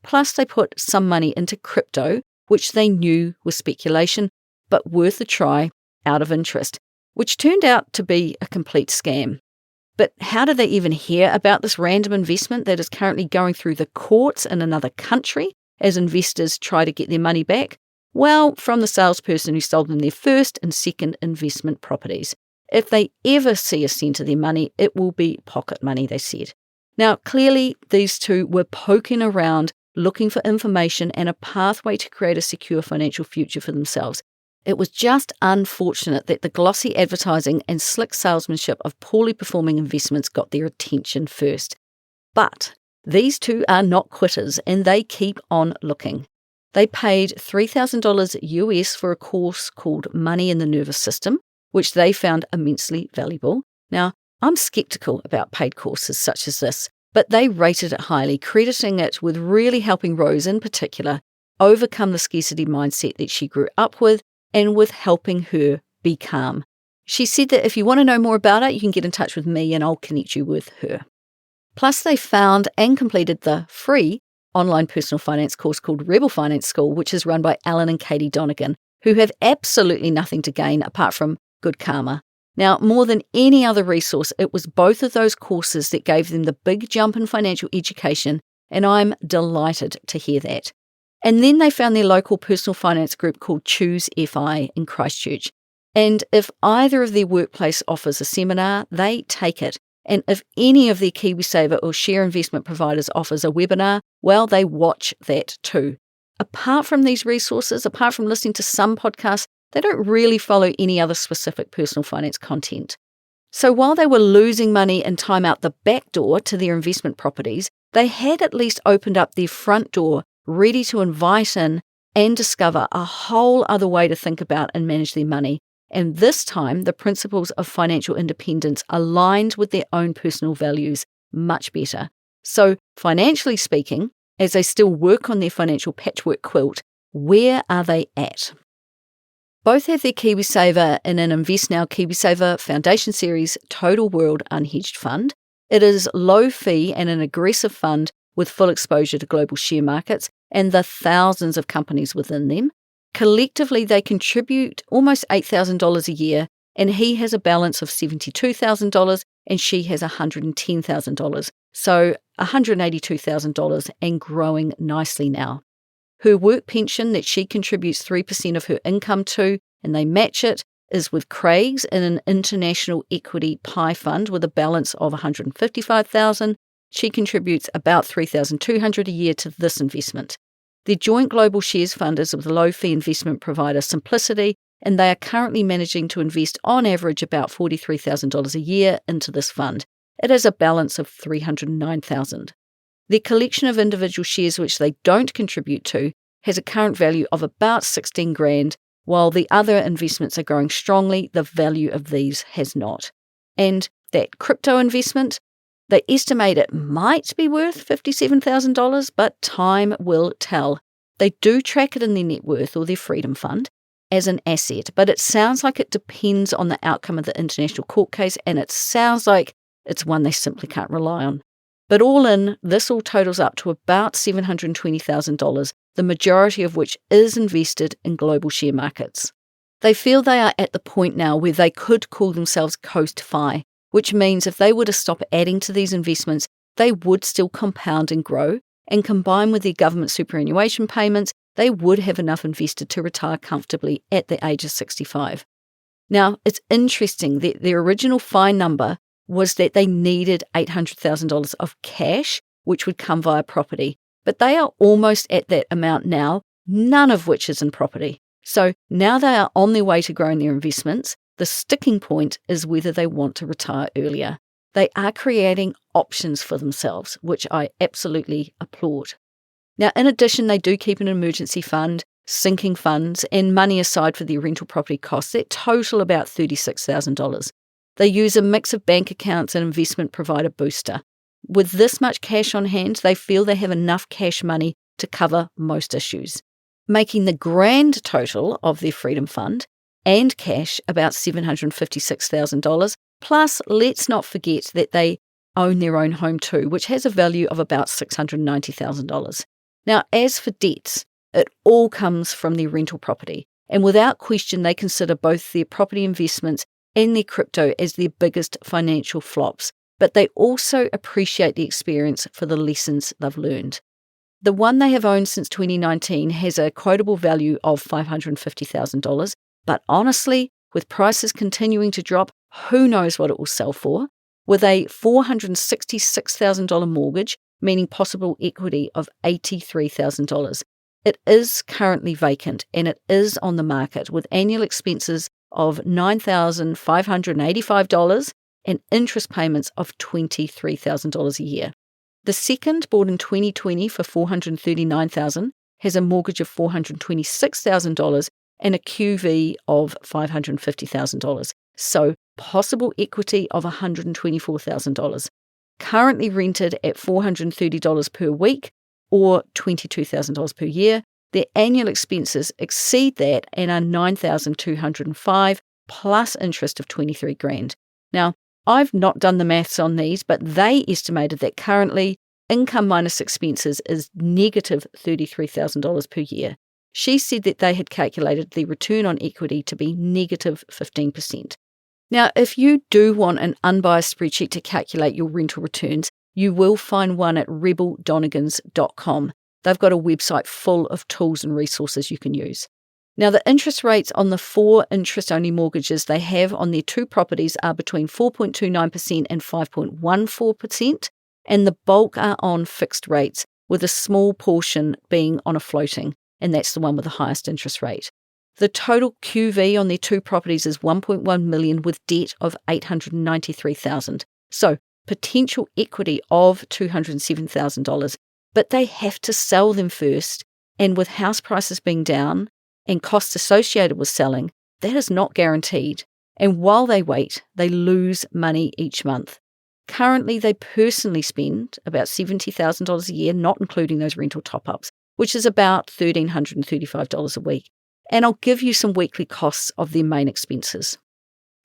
A: Plus, they put some money into crypto, which they knew was speculation, but worth a try out of interest, which turned out to be a complete scam. But how did they even hear about this random investment that is currently going through the courts in another country as investors try to get their money back? Well, from the salesperson who sold them their first and second investment properties. If they ever see a cent of their money, it will be pocket money, they said. Now, clearly, these two were poking around, looking for information and a pathway to create a secure financial future for themselves. It was just unfortunate that the glossy advertising and slick salesmanship of poorly performing investments got their attention first. But these two are not quitters, and they keep on looking. They paid $3,000 US for a course called Money in the Nervous System, which they found immensely valuable. Now, I'm skeptical about paid courses such as this, but they rated it highly, crediting it with really helping Rose in particular overcome the scarcity mindset that she grew up with and with helping her be calm. She said that if you want to know more about it, you can get in touch with me and I'll connect you with her. Plus, they found and completed the free online personal finance course called Rebel Finance School, which is run by Alan and Katie Donegan, who have absolutely nothing to gain apart from good karma. Now, more than any other resource, it was both of those courses that gave them the big jump in financial education, and I'm delighted to hear that. And then they found their local personal finance group called Choose FI in Christchurch. And if either of their workplace offers a seminar, they take it. And if any of their KiwiSaver or share investment providers offers a webinar, well, they watch that too. Apart from these resources, apart from listening to some podcasts, they don't really follow any other specific personal finance content. So while they were losing money and time out the back door to their investment properties, they had at least opened up their front door, ready to invite in and discover a whole other way to think about and manage their money. And this time, the principles of financial independence aligned with their own personal values much better. So financially speaking, as they still work on their financial patchwork quilt, where are they at? Both have their KiwiSaver in an Invest Now KiwiSaver Foundation Series Total World Unhedged Fund. It is low fee and an aggressive fund with full exposure to global share markets and the thousands of companies within them. Collectively, they contribute almost $8,000 a year, and he has a balance of $72,000 and she has $110,000. So $182,000 and growing nicely now. Her work pension that she contributes 3% of her income to, and they match it, is with Craig's in an international equity pie fund with a balance of $155,000. She contributes about $3,200 a year to this investment. Their joint global shares fund is with low-fee investment provider Simplicity, and they are currently managing to invest on average about $43,000 a year into this fund. It has a balance of $309,000. Their collection of individual shares which they don't contribute to has a current value of about $16,000, while the other investments are growing strongly, the value of these has not. And that crypto investment, they estimate it might be worth $57,000, but time will tell. They do track it in their net worth or their freedom fund as an asset, but it sounds like it depends on the outcome of the international court case, and it sounds like it's one they simply can't rely on. But all in, this all totals up to about $720,000, the majority of which is invested in global share markets. They feel they are at the point now where they could call themselves Coast Fi, which means if they were to stop adding to these investments, they would still compound and grow, and combined with their government superannuation payments, they would have enough invested to retire comfortably at the age of 65. Now, it's interesting that their original fine number was that they needed $800,000 of cash, which would come via property. But they are almost at that amount now, none of which is in property. So now they are on their way to growing their investments. The sticking point is whether they want to retire earlier. They are creating options for themselves, which I absolutely applaud. Now, in addition, they do keep an emergency fund, sinking funds, and money aside for their rental property costs that total about $36,000. They use a mix of bank accounts and investment provider booster. With this much cash on hand, they feel they have enough cash money to cover most issues, making the grand total of their Freedom Fund and cash about $756,000. Plus, let's not forget that they own their own home too, which has a value of about $690,000. Now, as for debts, it all comes from their rental property, and without question, they consider both their property investments and their crypto as their biggest financial flops, but they also appreciate the experience for the lessons they've learned. The one they have owned since 2019 has a quotable value of $550,000, but honestly, with prices continuing to drop, who knows what it will sell for? With a $466,000 mortgage, meaning possible equity of $83,000. It is currently vacant and it is on the market with annual expenses of $9,585 and interest payments of $23,000 a year. The second, bought in 2020 for $439,000, has a mortgage of $426,000 and a QV of $550,000. So possible equity of $124,000. Currently rented at $430 per week or $22,000 per year. Their annual expenses exceed that and are $9,205 plus interest of $23,000. Now, I've not done the maths on these, but they estimated that currently income minus expenses is negative $33,000 per year. She said that they had calculated the return on equity to be negative 15%. Now, if you do want an unbiased spreadsheet to calculate your rental returns, you will find one at rebeldonegans.com. They've got a website full of tools and resources you can use. Now, the interest rates on the 4 interest-only mortgages they have on their 2 properties are between 4.29% and 5.14%, and the bulk are on fixed rates, with a small portion being on a floating, and that's the one with the highest interest rate. The total QV on their 2 properties is $1.1 million with debt of $893,000. So potential equity of $207,000, but they have to sell them first, and with house prices being down and costs associated with selling, that is not guaranteed. And while they wait, they lose money each month. Currently, they personally spend about $70,000 a year, not including those rental top-ups, which is about $1,335 a week. And I'll give you some weekly costs of their main expenses.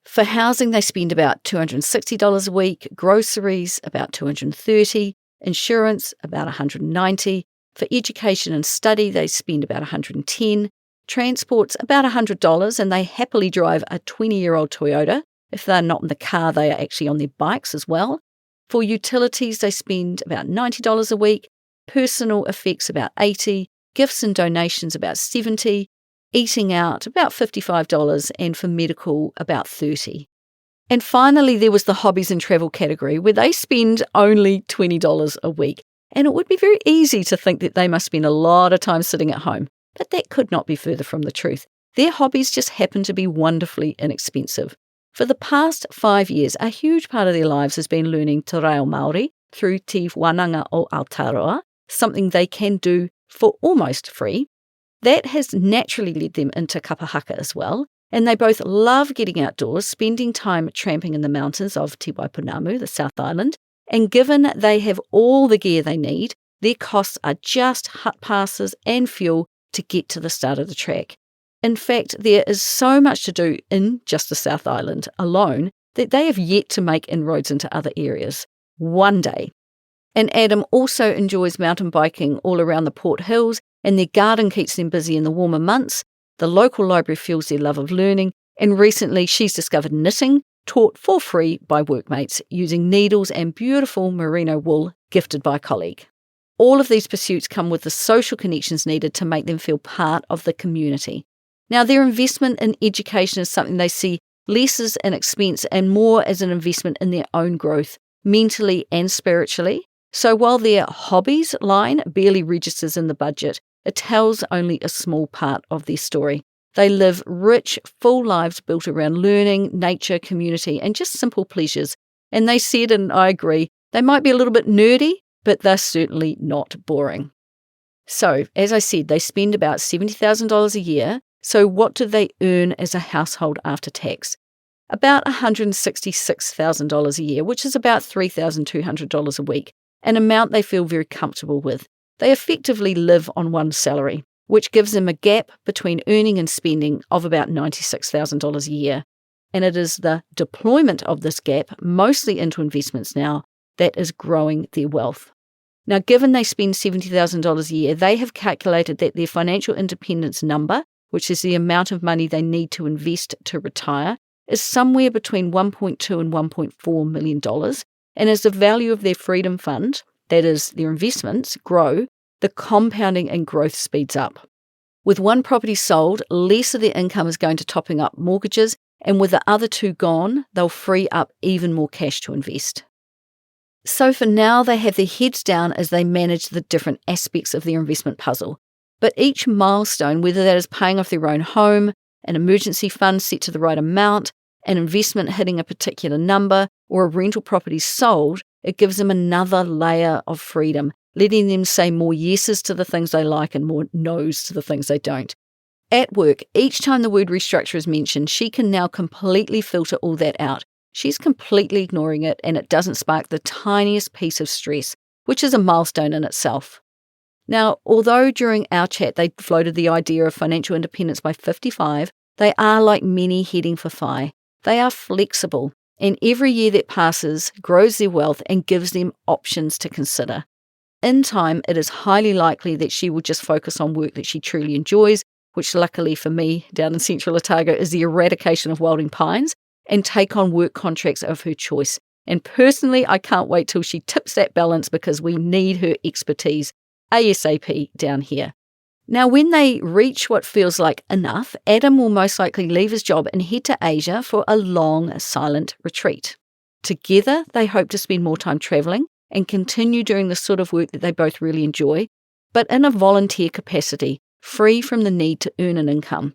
A: For housing, they spend about $260 a week, groceries about $230, insurance about $190. For education and study, they spend about $110. Transport's about $100, and they happily drive a 20-year-old Toyota. If they're not in the car, they are actually on their bikes as well. For utilities, they spend about $90 a week, personal effects about $80, gifts and donations about $70, eating out about $55, and for medical about $30. And finally, there was the hobbies and travel category, where they spend only $20 a week. And it would be very easy to think that they must spend a lot of time sitting at home, but that could not be further from the truth. Their hobbies just happen to be wonderfully inexpensive. For the past 5 years, a huge part of their lives has been learning te reo Māori through Te Wānanga o Aotearoa, something they can do for almost free. That has naturally led them into kapahaka as well, and they both love getting outdoors, spending time tramping in the mountains of Te Waipunamu, the South Island, and given they have all the gear they need, their costs are just hut passes and fuel to get to the start of the track. In fact, there is so much to do in just the South Island alone that they have yet to make inroads into other areas. One day. And Adam also enjoys mountain biking all around the Port Hills, and their garden keeps them busy in the warmer months. The local library fuels their love of learning, and recently she's discovered knitting, taught for free by workmates using needles and beautiful merino wool gifted by a colleague. All of these pursuits come with the social connections needed to make them feel part of the community. Now, their investment in education is something they see less as an expense and more as an investment in their own growth, mentally and spiritually. So while their hobbies line barely registers in the budget, it tells only a small part of their story. They live rich, full lives built around learning, nature, community, and just simple pleasures. And they said, and I agree, they might be a little bit nerdy, but they're certainly not boring. So, as I said, they spend about $70,000 a year. So what do they earn as a household after tax? About $166,000 a year, which is about $3,200 a week, an amount they feel very comfortable with. They effectively live on one salary, which gives them a gap between earning and spending of about $96,000 a year. And it is the deployment of this gap, mostly into investments now, that is growing their wealth. Now, given they spend $70,000 a year, they have calculated that their financial independence number, which is the amount of money they need to invest to retire, is somewhere between $1.2 and $1.4 million. And as the value of their freedom fund, that is, their investments, grow, the compounding and growth speeds up. With one property sold, less of their income is going to topping up mortgages, and with the other two gone, they'll free up even more cash to invest. So for now, they have their heads down as they manage the different aspects of their investment puzzle. But each milestone, whether that is paying off their own home, an emergency fund set to the right amount, an investment hitting a particular number, or a rental property sold, it gives them another layer of freedom, letting them say more yeses to the things they like and more noes to the things they don't. At work, each time the word restructure is mentioned, she can now completely filter all that out. She's completely ignoring it, and it doesn't spark the tiniest piece of stress, which is a milestone in itself. Now, although during our chat they floated the idea of financial independence by 55, they are like many heading for FI. They are flexible, and every year that passes grows their wealth and gives them options to consider. In time, it is highly likely that she will just focus on work that she truly enjoys, which luckily for me down in central Otago is the eradication of wilding pines, and take on work contracts of her choice. And personally, I can't wait till she tips that balance because we need her expertise ASAP down here. Now, when they reach what feels like enough, Adam will most likely leave his job and head to Asia for a long, silent retreat. Together, they hope to spend more time travelling and continue doing the sort of work that they both really enjoy, but in a volunteer capacity, free from the need to earn an income.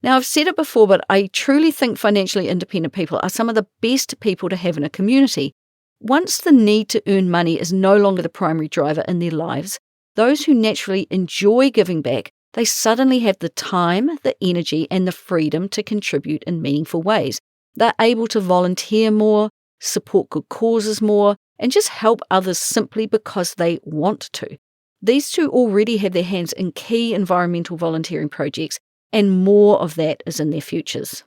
A: Now, I've said it before, but I truly think financially independent people are some of the best people to have in a community. Once the need to earn money is no longer the primary driver in their lives, those who naturally enjoy giving back, they suddenly have the time, the energy, and the freedom to contribute in meaningful ways. They're able to volunteer more, support good causes more, and just help others simply because they want to. These two already have their hands in key environmental volunteering projects, and more of that is in their futures.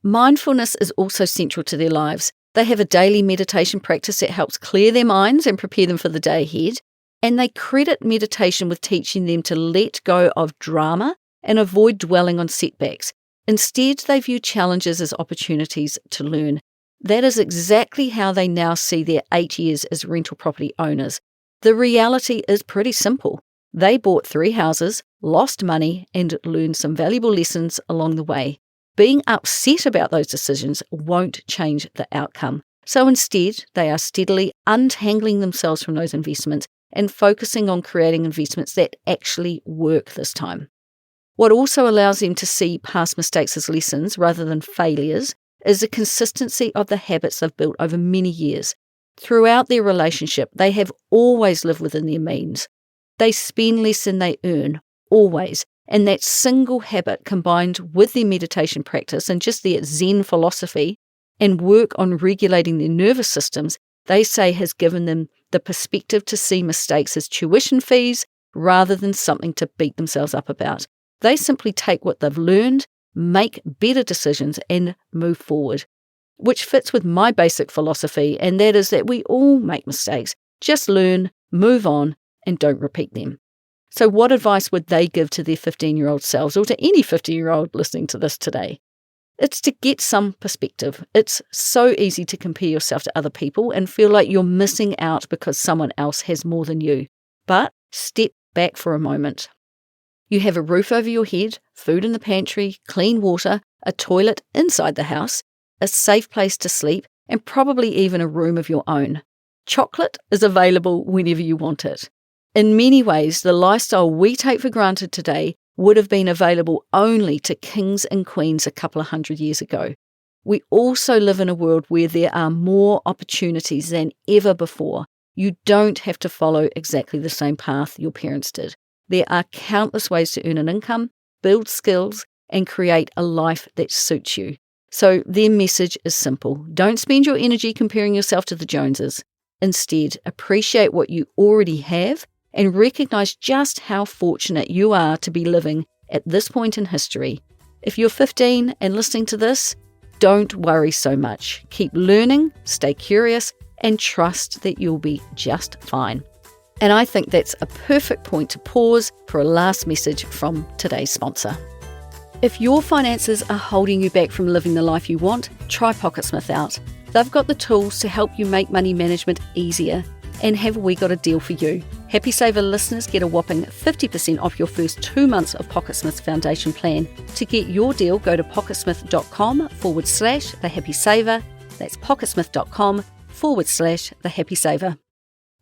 A: Mindfulness is also central to their lives. They have a daily meditation practice that helps clear their minds and prepare them for the day ahead, and they credit meditation with teaching them to let go of drama and avoid dwelling on setbacks. Instead, they view challenges as opportunities to learn. That is exactly how they now see their 8 years as rental property owners. The reality is pretty simple. They bought 3 houses, lost money, and learned some valuable lessons along the way. Being upset about those decisions won't change the outcome. So instead, they are steadily untangling themselves from those investments and focusing on creating investments that actually work this time. What also allows them to see past mistakes as lessons rather than failures is the consistency of the habits they've built over many years. Throughout their relationship, they have always lived within their means. They spend less than they earn, always, and that single habit combined with their meditation practice and just their Zen philosophy and work on regulating their nervous systems, they say has given them the perspective to see mistakes as tuition fees rather than something to beat themselves up about. They simply take what they've learned, make better decisions, and move forward, which fits with my basic philosophy, and that is that we all make mistakes. Just learn, move on, and don't repeat them. So what advice would they give to their 15-year-old selves or to any 15-year-old listening to this today? It's to get some perspective. It's so easy to compare yourself to other people and feel like you're missing out because someone else has more than you. But step back for a moment. You have a roof over your head, food in the pantry, clean water, a toilet inside the house, a safe place to sleep, and probably even a room of your own. Chocolate is available whenever you want it. In many ways, the lifestyle we take for granted today would have been available only to kings and queens a couple of hundred years ago. We also live in a world where there are more opportunities than ever before. You don't have to follow exactly the same path your parents did. There are countless ways to earn an income, build skills, and create a life that suits you. So their message is simple. Don't spend your energy comparing yourself to the Joneses. Instead, appreciate what you already have and recognize just how fortunate you are to be living at this point in history. If you're 15 and listening to this, don't worry so much. Keep learning, stay curious, and trust that you'll be just fine. And I think that's a perfect point to pause for a last message from today's sponsor. If your finances are holding you back from living the life you want, try Pocketsmith out. They've got the tools to help you make money management easier. And have we got a deal for you? KiwiSaver listeners get a whopping 50% off your first 2 months of Pocketsmith's foundation plan. To get your deal, go to pocketsmith.com/thehappysaver. That's pocketsmith.com/thehappysaver.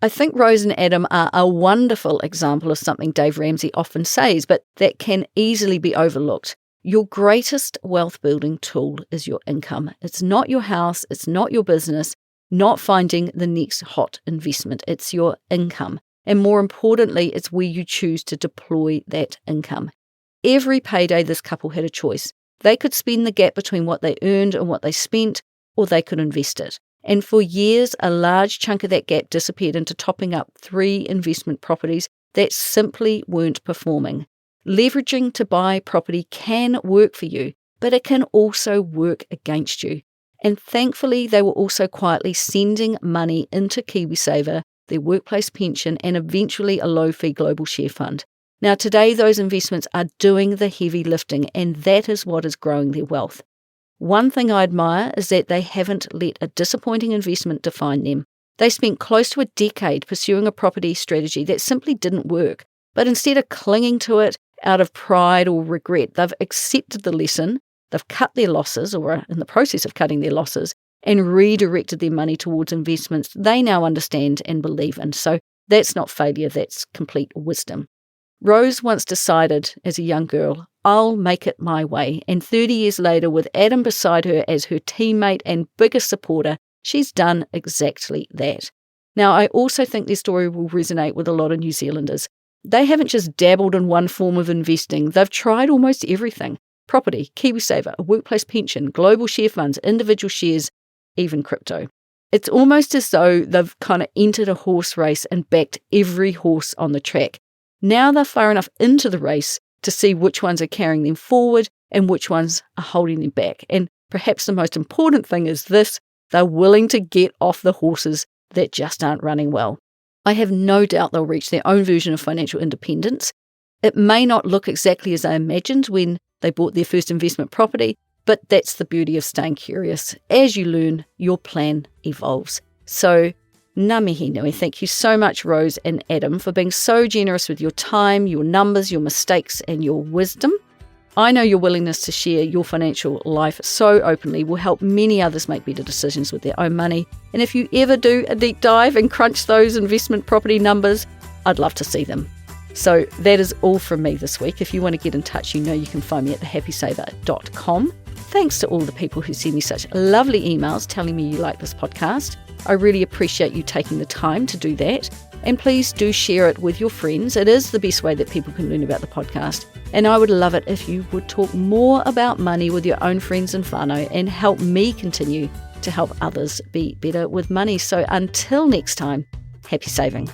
A: I think Rose and Adam are a wonderful example of something Dave Ramsey often says, but that can easily be overlooked. Your greatest wealth building tool is your income. It's not your house, it's not your business, not finding the next hot investment. It's your income. And more importantly, it's where you choose to deploy that income. Every payday, this couple had a choice. They could spend the gap between what they earned and what they spent, or they could invest it. And for years, a large chunk of that gap disappeared into topping up 3 investment properties that simply weren't performing. Leveraging to buy property can work for you, but it can also work against you. And thankfully, they were also quietly sending money into KiwiSaver, their workplace pension, and eventually a low-fee global share fund. Now, today, those investments are doing the heavy lifting, and that is what is growing their wealth. One thing I admire is that they haven't let a disappointing investment define them. They spent close to a decade pursuing a property strategy that simply didn't work, but instead of clinging to it out of pride or regret, they've accepted the lesson, they've cut their losses, or are in the process of cutting their losses, and redirected their money towards investments they now understand and believe in. So that's not failure, that's complete wisdom. Rose once decided as a young girl, I'll make it my way. And 30 years later, with Adam beside her as her teammate and biggest supporter, she's done exactly that. Now, I also think their story will resonate with a lot of New Zealanders. They haven't just dabbled in one form of investing. They've tried almost everything. Property, KiwiSaver, a workplace pension, global share funds, individual shares, even crypto. It's almost as though they've kind of entered a horse race and backed every horse on the track. Now they're far enough into the race to see which ones are carrying them forward and which ones are holding them back. And perhaps the most important thing is this, they're willing to get off the horses that just aren't running well. I have no doubt they'll reach their own version of financial independence. It may not look exactly as they imagined when they bought their first investment property, but that's the beauty of staying curious. As you learn, your plan evolves. So, ngā mihi nui. Thank you so much, Rose and Adam, for being so generous with your time, your numbers, your mistakes, and your wisdom. I know your willingness to share your financial life so openly will help many others make better decisions with their own money. And if you ever do a deep dive and crunch those investment property numbers, I'd love to see them. So that is all from me this week. If you want to get in touch, you know you can find me at thehappysaver.com. Thanks to all the people who send me such lovely emails telling me you like this podcast. I really appreciate you taking the time to do that. And please do share it with your friends. It is the best way that people can learn about the podcast. And I would love it if you would talk more about money with your own friends and whānau and help me continue to help others be better with money. So until next time, happy saving.